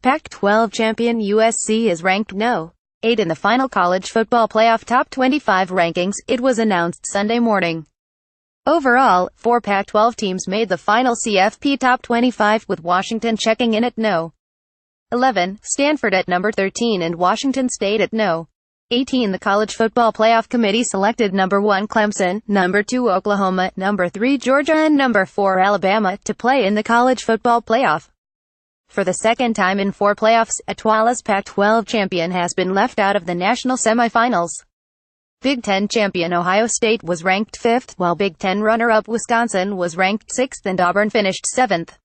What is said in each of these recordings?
Pac-12 champion USC is ranked No. 8 in the final college football playoff top 25 rankings, it was announced Sunday morning. Overall, 4 Pac-12 teams made the final CFP top 25, with Washington checking in at No. 11, Stanford at number 13 and Washington State at No. 18. The College Football Playoff Committee selected number 1 Clemson, number 2 Oklahoma, number 3 Georgia and number 4 Alabama to play in the college football playoff. For the second time in 4 playoffs, a twoloss Pac-12 champion has been left out of the national semifinals. Big Ten champion Ohio State was ranked 5th, while Big Ten runner-up Wisconsin was ranked 6th and Auburn finished 7th.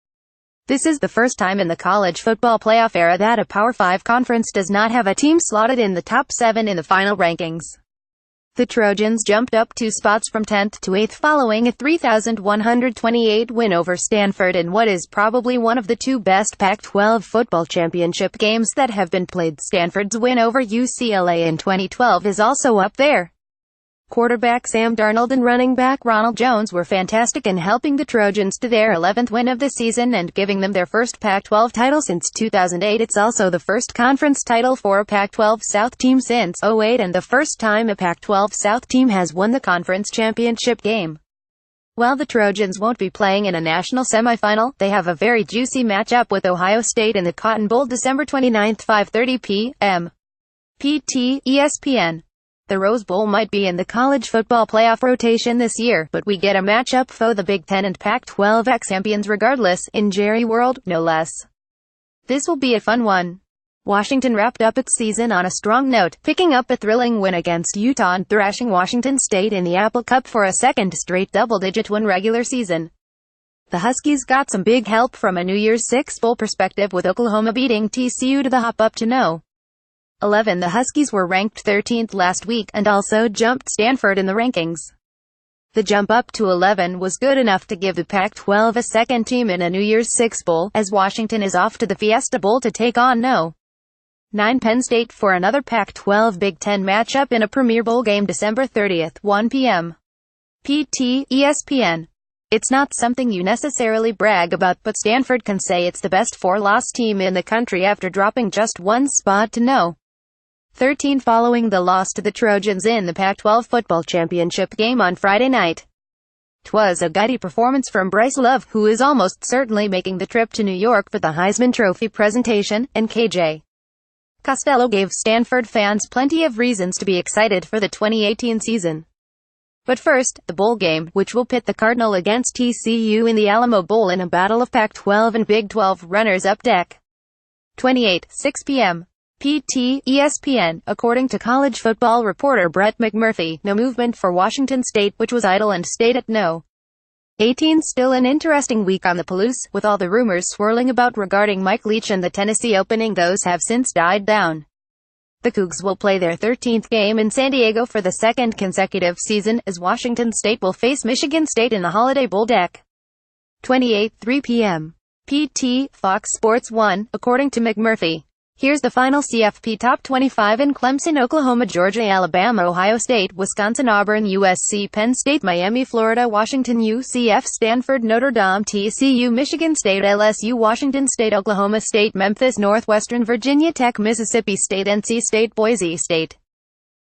This is the first time in the college football playoff era that a Power 5 conference does not have a team slotted in the top 7 in the final rankings. The Trojans jumped up 2 spots from 10th to 8th following a 3,128 win over Stanford in what is probably one of the 2 best Pac-12 football championship games that have been played. Stanford's win over UCLA in 2012 is also up there. Quarterback Sam Darnold and running back Ronald Jones were fantastic in helping the Trojans to their 11th win of the season and giving them their first Pac-12 title since 2008. It's also the first conference title for a Pac-12 South team since 2008 and the first time a Pac-12 South team has won the conference championship game. While the Trojans won't be playing in a national semifinal, they have a very juicy matchup with Ohio State in the Cotton Bowl December 29, 5:30 p.m. PT, ESPN. The Rose Bowl might be in the college football playoff rotation this year, but we get a matchup for the Big Ten and Pac-12 ex-champions regardless, in Jerry World, no less. This will be a fun one. Washington wrapped up its season on a strong note, picking up a thrilling win against Utah and thrashing Washington State in the Apple Cup for a second straight double-digit win regular season. The Huskies got some big help from a New Year's Six bowl perspective, with Oklahoma beating TCU to the hop up to No. 11. The Huskies were ranked 13th last week, and also jumped Stanford in the rankings. The jump up to 11 was good enough to give the Pac-12 a second team in a New Year's Six bowl, as Washington is off to the Fiesta Bowl to take on No. 9 Penn State for another Pac-12 Big Ten matchup in a Premier Bowl game December 30th, 1 p.m. PT, ESPN. It's not something you necessarily brag about, but Stanford can say it's the best 4-loss team in the country after dropping just 1 spot to No. 13 following the loss to the Trojans in the Pac-12 football championship game on Friday night. 'Twas a gutty performance from Bryce Love, who is almost certainly making the trip to New York for the Heisman Trophy presentation, and KJ Costello gave Stanford fans plenty of reasons to be excited for the 2018 season. But first, the bowl game, which will pit the Cardinal against TCU in the Alamo Bowl in a battle of Pac-12 and Big 12 runners-up deck. 28, 6 p.m. PT, ESPN. According to college football reporter Brett McMurphy, no movement for Washington State, which was idle and stayed at No. 18. Still an interesting week on the Palouse, with all the rumors swirling about regarding Mike Leach and the Tennessee opening. Those have since died down. The Cougs will play their 13th game in San Diego for the second consecutive season, as Washington State will face Michigan State in the Holiday Bowl deck. 28, 3 p.m. PT, Fox Sports 1. According to McMurphy, here's the final CFP top 25 in Clemson, Oklahoma, Georgia, Alabama, Ohio State, Wisconsin, Auburn, USC, Penn State, Miami, Florida, Washington, UCF, Stanford, Notre Dame, TCU, Michigan State, LSU, Washington State, Oklahoma State, Memphis, Northwestern, Virginia Tech, Mississippi State, NC State, Boise State.